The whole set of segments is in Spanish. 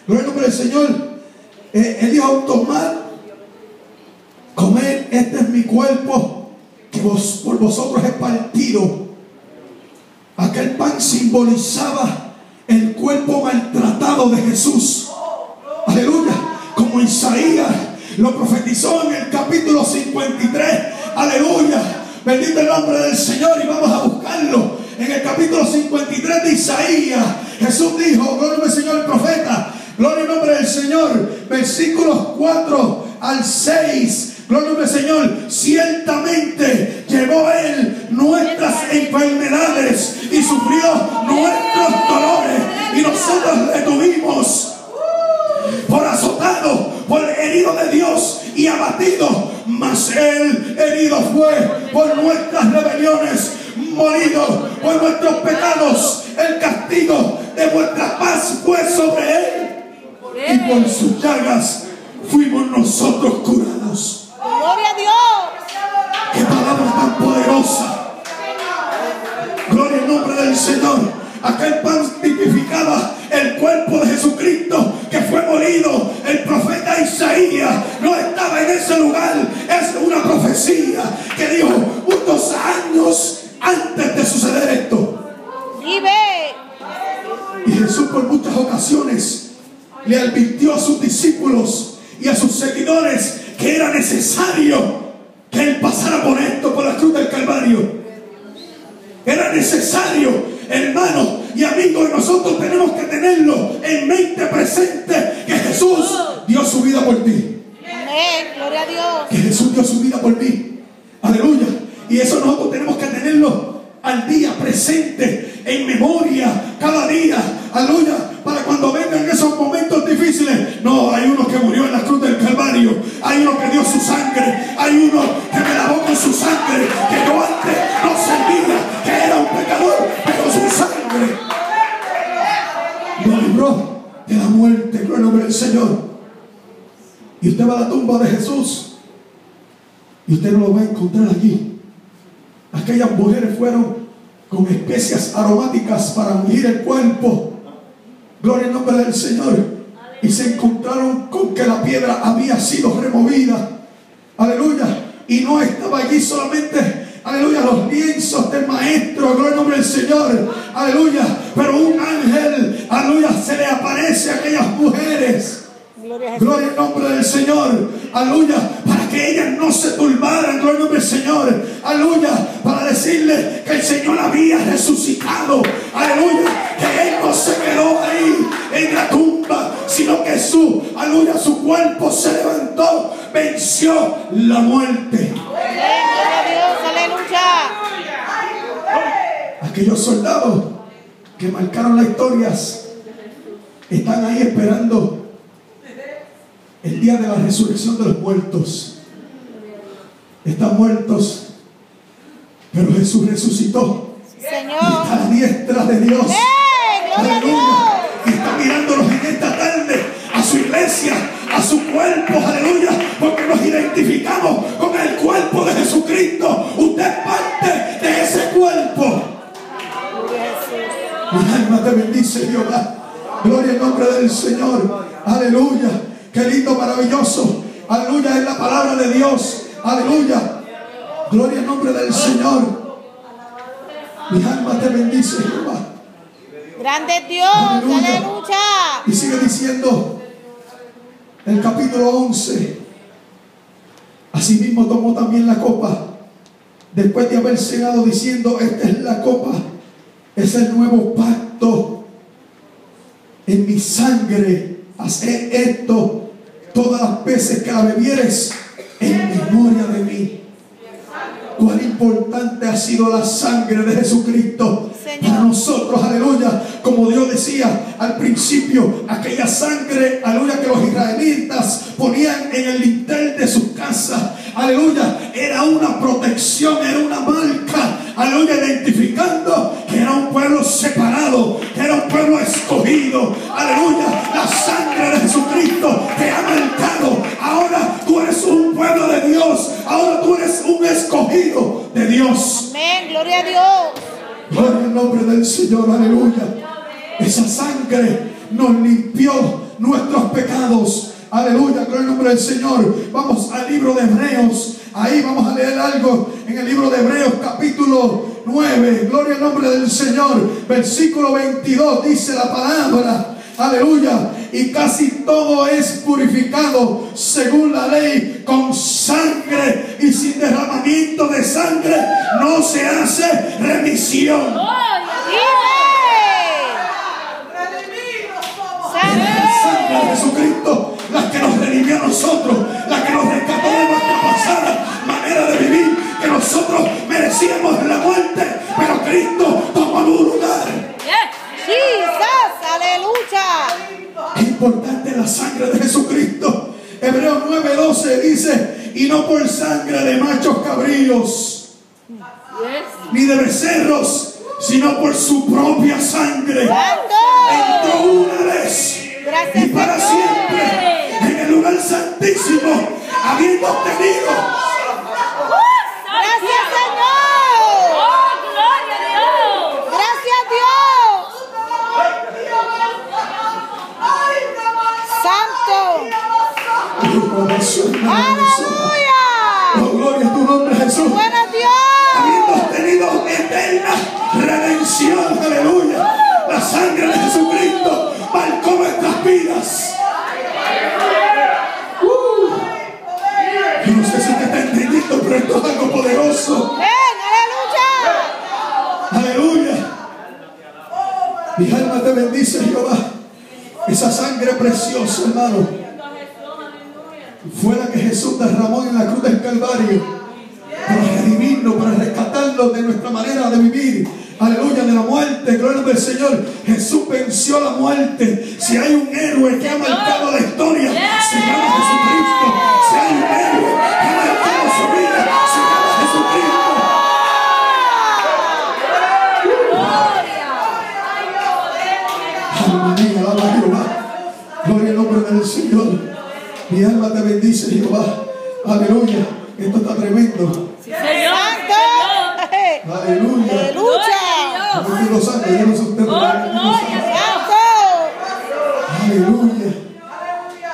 Gloria al nombre del Señor. Él dijo: tomad, comed, este es mi cuerpo que por vosotros es partido. Aquel pan simbolizaba el cuerpo maltratado de Jesús. Aleluya. Como Isaías lo profetizó en el capítulo 53. Aleluya. Bendito el nombre del Señor. Y vamos a buscarlo. En el capítulo 53 de Isaías, Jesús dijo, gloria al Señor, el profeta, gloria al nombre del Señor, versículos 4 al 6. Gloria al Señor. Ciertamente llevó Él nuestras enfermedades y sufrió nuestros dolores, y nosotros le tuvimos por azotado, por herido de Dios y abatido. Mas Él herido fue por nuestras rebeliones, molido por nuestros pecados. El castigo de vuestra paz fue sobre Él, y por sus llagas fuimos nosotros curados. ¡Gloria a Dios! ¡Qué palabra tan poderosa! Gloria al nombre del Señor. Aquel pan tipificaba el cuerpo de Jesucristo que fue molido. El profeta Isaías no estaba en ese lugar. Es una profecía que dijo unos años antes de suceder esto. ¡Vive! Y Jesús por muchas ocasiones le advirtió a sus discípulos y a sus seguidores que era necesario que Él pasara por esto, por la cruz del Calvario. Era necesario, hermanos y amigos, y nosotros tenemos que tenerlo en mente presente, que Jesús dio su vida por ti. Amén, gloria a Dios. Que Jesús dio su vida por mí. Aleluya. Y eso nosotros tenemos que tenerlo al día, presente, en memoria, cada día. Aleluya. Para cuando vengan esos momentos difíciles. No, hay uno que murió en la cruz del Calvario. Hay uno que dio su sangre. Hay uno que me lavó con su sangre. Que yo antes no servía, que era un pecador, pero su sangre lo libró de la muerte. Gloria al nombre del Señor. Y usted va a la tumba de Jesús y usted no lo va a encontrar allí. Aquellas mujeres fueron con especias aromáticas para ungir el cuerpo. Gloria al nombre del Señor. Y se encontraron con que la piedra había sido removida. Aleluya. Y no estaba allí solamente, aleluya, los lienzos del maestro. Gloria al nombre del Señor. Aleluya. Pero un ángel, aleluya, se le aparece a aquellas mujeres. Gloria al nombre del Señor. Aleluya. Para que ellas no se turbaran. Gloria al nombre del Señor. Aleluya. Para decirle que el Señor había resucitado. Aleluya. Que Él no se quedó ahí en la tumba, sino que aleluya, su cuerpo se levantó, venció la muerte. Gloria a Dios, aleluya. Aquellos soldados que marcaron las historias están ahí esperando el día de la resurrección de los muertos. Están muertos, pero Jesús resucitó. Señor. Está a la diestra de Dios. ¡Gloria a Dios! Y está mirándonos en esta tarde, a su iglesia, a su cuerpo. Aleluya. Porque nos identificamos con el cuerpo de Jesucristo. Usted es parte de ese cuerpo. Mi alma te bendice, Jehová. Gloria al nombre del Señor. Aleluya. Qué lindo, maravilloso. Aleluya, es la palabra de Dios. Aleluya. Gloria al nombre del Señor. Mi alma te bendice, Jehová. Grande es Dios, aleluya. Y sigue diciendo el capítulo 11. Asimismo tomó también la copa, después de haber cenado, diciendo: esta es la copa, es el nuevo pacto en mi sangre. Haced esto todas las veces que la bebieres en memoria de mí. Cuán importante ha sido la sangre de Jesucristo para nosotros, aleluya. Como Dios decía al principio, aquella sangre, aleluya, que los israelitas ponían en el lintel de sus casas, aleluya, era una protección, era una marca, aleluya, identificando que era un pueblo separado, que era un pueblo escogido, aleluya. La sangre de Jesucristo te ha marcado. Ahora tú eres un pueblo de Dios, ahora tú eres un escogido de Dios. Amén, gloria a Dios. Gloria al nombre del Señor, aleluya. Esa sangre nos limpió nuestros pecados. Aleluya, gloria al nombre del Señor. Vamos al libro de Hebreos. Ahí vamos a leer algo en el libro de Hebreos capítulo 9. Gloria al nombre del Señor. Versículo 22 dice la palabra. Aleluya. Y casi todo es purificado según la ley con sangre, y sin derramamiento de sangre no se hace remisión. La sangre de Jesucristo, la que nos redimió a nosotros, la que nos rescató de nuestra pasada manera de vivir, que nosotros merecíamos la muerte, pero Cristo tomó tu lugar. ¡Jesus! ¡Aleluya! Es importante la sangre de Jesucristo. Hebreos 9:12 dice: y no por sangre de machos cabríos, ni de becerros, sino por su propia sangre. Entró una vez y para siempre en el lugar santísimo, habiendo obtenido. ¡Gracias, Señor! ¡Gloria a Dios! ¡Gracias, Dios! ¡Santo! ¡Aleluya! Oh, gloria a tu nombre, Jesús. ¡Bueno, Dios! Habiendo obtenido eterna redención, aleluya. La sangre de Jesucristo marcó nuestras vidas. Yo no sé si te está entendiendo, pero esto es algo poderoso. ¡Ven! ¡Aleluya! Aleluya. Mi alma te bendice, Jehová. Esa sangre preciosa, hermano, fue la que Jesús derramó en la cruz del Calvario para redimirnos, para rescatarnos de nuestra manera de vivir. Aleluya, de la muerte. Gloria al Señor. Jesús venció la muerte. Si hay un héroe que ha marcado la historia, se llama Jesucristo. Si hay un héroe que ha marcado su vida, se llama Jesucristo. Alma mía, alaba a Jehová. Gloria al nombre del Señor. Mi alma te bendice, Jehová. Aleluya. Esto está tremendo. ¡Santo! Aleluya. ¡Aleluya! Yo estoy gozando, yo no sé usted, pero yo estoy gozando. ¡Santo! Aleluya.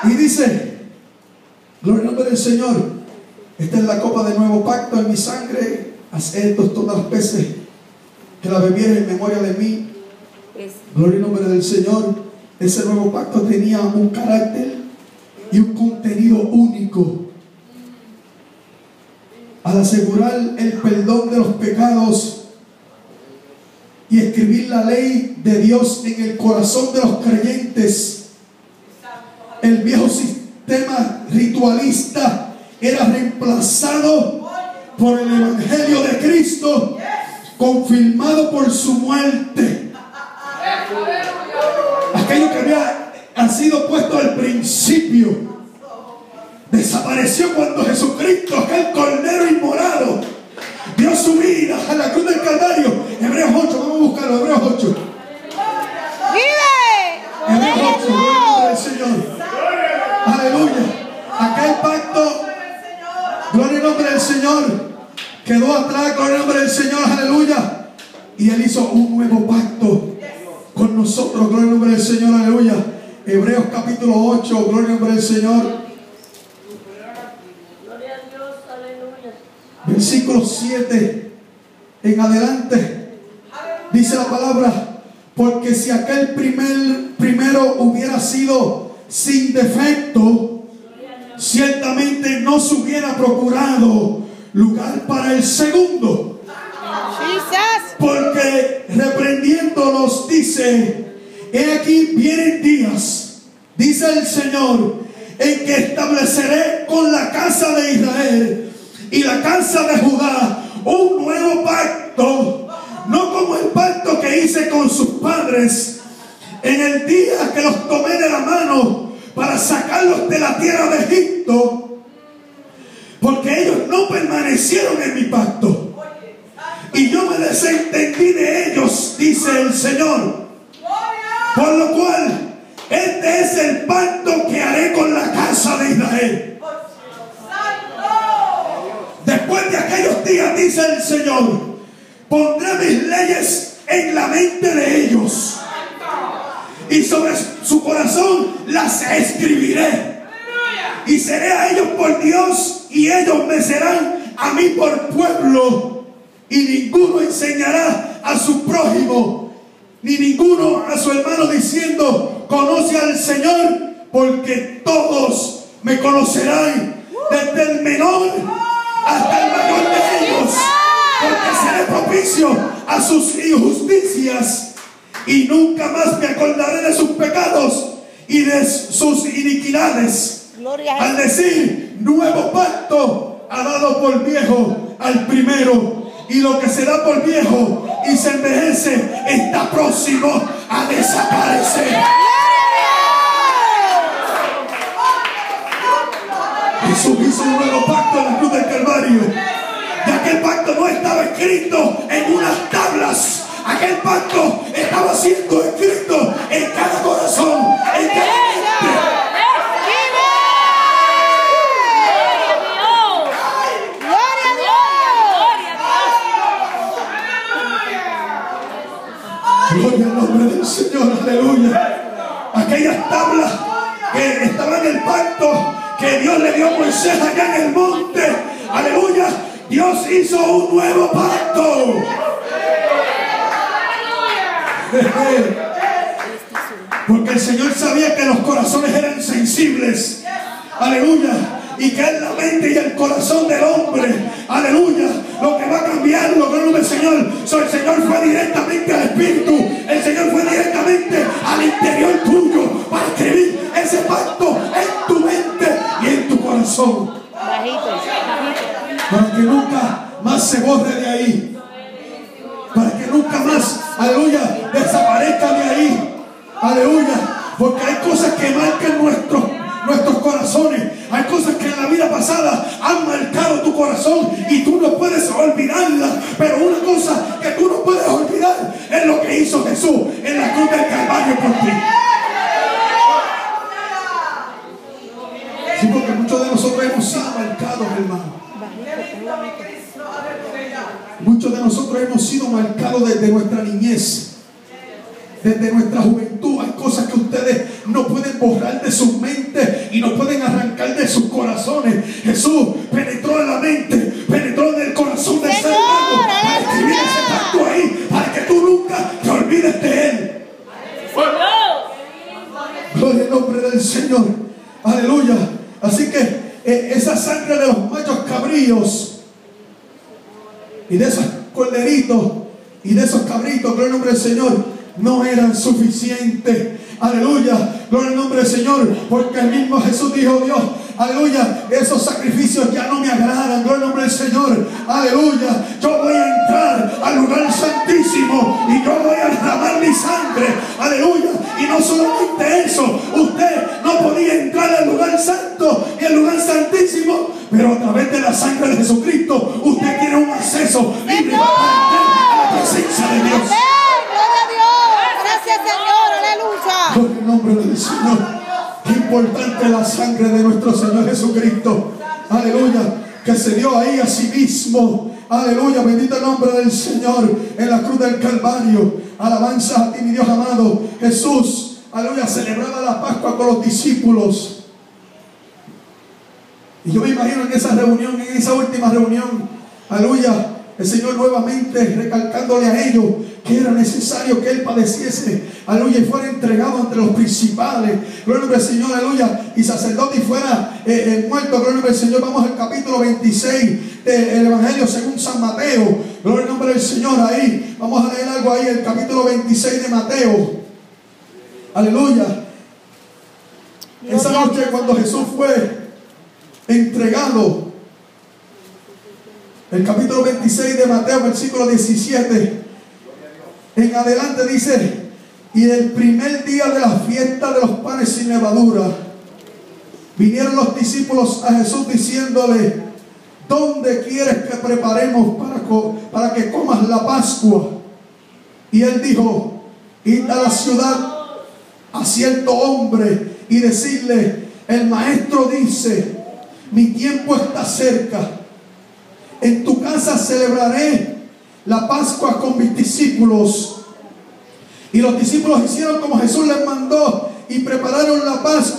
Y dice, gloria al nombre del Señor. Esta es la copa del nuevo pacto en mi sangre. Haz esto todas las veces que la bebieres en memoria de mí. Gloria al nombre del Señor. Ese nuevo pacto tenía un carácter y un contenido único. Al asegurar el perdón de los pecados y escribir la ley de Dios en el corazón de los creyentes, el viejo sistema ritualista era reemplazado por el Evangelio de Cristo, confirmado por su muerte. Aquello que había sido puesto al principio desapareció cuando Jesucristo, aquel cordero inmolado, dio su vida a la cruz del Calvario. Hebreos 8, vamos a buscarlo, Hebreos 8. ¡Vive! Hebreos ¡Gloria 8, gloria al nombre del Señor. Aleluya. Aquel pacto, gloria al nombre del Señor, quedó atrás, gloria al nombre del Señor, aleluya. Y Él hizo un nuevo pacto con nosotros, gloria al nombre del Señor, aleluya. Hebreos capítulo 8, gloria al nombre del Señor. Versículo 7 en adelante dice la palabra: porque si aquel primero hubiera sido sin defecto, ciertamente no se hubiera procurado lugar para el segundo. Porque reprendiéndonos dice: he aquí vienen días, dice el Señor, en que estableceré con la casa de Israel y la casa de Judá un nuevo pacto, no como el pacto que hice con sus padres en el día que los tomé de la mano para sacarlos de la tierra de Egipto, porque ellos no permanecieron en mi pacto y yo me desentendí de ellos, dice el Señor. Por lo cual, este es el pacto que haré con la casa de Israel. Después de aquellos días, dice el Señor, pondré mis leyes en la mente de ellos y sobre su corazón las escribiré. Y seré a ellos por Dios, y ellos me serán a mí por pueblo. Y ninguno enseñará a su prójimo, ni ninguno a su hermano, diciendo: conoce al Señor, porque todos me conocerán, desde el menor hasta el mayor de ellos, porque seré propicio a sus injusticias, y nunca más me acordaré de sus pecados y de sus iniquidades. Al decir nuevo pacto, ha dado por viejo al primero, y lo que se da por viejo y se envejece está próximo a desaparecer. Jesús hizo un nuevo pacto en la cruz del Calvario, y aquel pacto no estaba escrito en unas tablas. Aquel pacto estaba siendo escrito en cada corazón, en cada mente. Gloria al nombre del Señor, aleluya. Aquellas tablas que estaban en el pacto que Dios le dio a Moisés allá en el monte, aleluya. Dios hizo un nuevo pacto. Porque el Señor sabía que los corazones eran sensibles, aleluya, y que es la mente y el corazón del hombre, aleluya, lo que va a cambiar, lo que no del Señor. El Señor fue directamente al espíritu, el Señor fue directamente al interior tuyo para escribir ese pacto en tu mente y en tu corazón, para que nunca más se borre de ahí, para que nunca más, aleluya, desaparezca de ahí, aleluya, porque hay cosas que marcan nuestros corazones. Hay cosas que en la vida pasada han marcado tu corazón y tú no puedes olvidarlas, pero una cosa que tú no puedes olvidar es lo que hizo Jesús en la cruz del Calvario por ti. Sí, porque muchos de nosotros hemos sido marcados, hermano. Muchos de nosotros hemos sido marcados desde nuestra niñez, desde nuestra juventud. Hay cosas que ustedes no pueden borrar de sus mentes y no pueden arrancar de sus corazones. Jesús penetró en la mente, penetró en el corazón del ser humano para escribir ese pacto ahí, para que tú nunca te olvides de él. Gloria al nombre del Señor, aleluya. Así que esa sangre de los machos cabríos y de esos corderitos y de esos cabritos, gloria al nombre del Señor, no eran suficientes. Aleluya, gloria al nombre del Señor, porque el mismo Jesús dijo: Dios, aleluya, esos sacrificios ya no me agradan. Gloria al nombre del Señor, aleluya. Yo voy a entrar al lugar santísimo y yo voy a derramar mi sangre, aleluya. Y no solamente eso, usted no podía entrar al lugar santo y al lugar santísimo, pero a través de la sangre de Jesucristo usted tiene un acceso libre para entrar a la presencia de Dios. Gloria al nombre del Señor. Qué importante la sangre de nuestro Señor Jesucristo, aleluya, que se dio ahí a sí mismo, aleluya, bendito el nombre del Señor, en la cruz del Calvario. Alabanza a ti, mi Dios amado. Jesús, aleluya, celebraba la Pascua con los discípulos, y yo me imagino en esa reunión, en esa última reunión, aleluya, el Señor nuevamente recalcándole a ellos que era necesario que Él padeciese, aleluya, y fuera entregado entre los principales, gloria al Señor, aleluya, y sacerdote, y fuera muerto, gloria al Señor. Vamos al capítulo 26 del Evangelio según San Mateo, gloria al nombre del Señor. Ahí vamos a leer algo ahí, el capítulo 26 de Mateo, aleluya. Esa noche cuando Jesús fue entregado, el capítulo 26 de Mateo, versículo 17 en adelante, dice: y el primer día de la fiesta de los panes sin levadura, vinieron los discípulos a Jesús diciéndole: ¿dónde quieres que preparemos para que comas la Pascua? Y él dijo: id a la ciudad a cierto hombre y decirle: el maestro dice, mi tiempo está cerca. En tu casa celebraré la Pascua con mis discípulos. Y los discípulos hicieron como Jesús les mandó y prepararon la Pascua.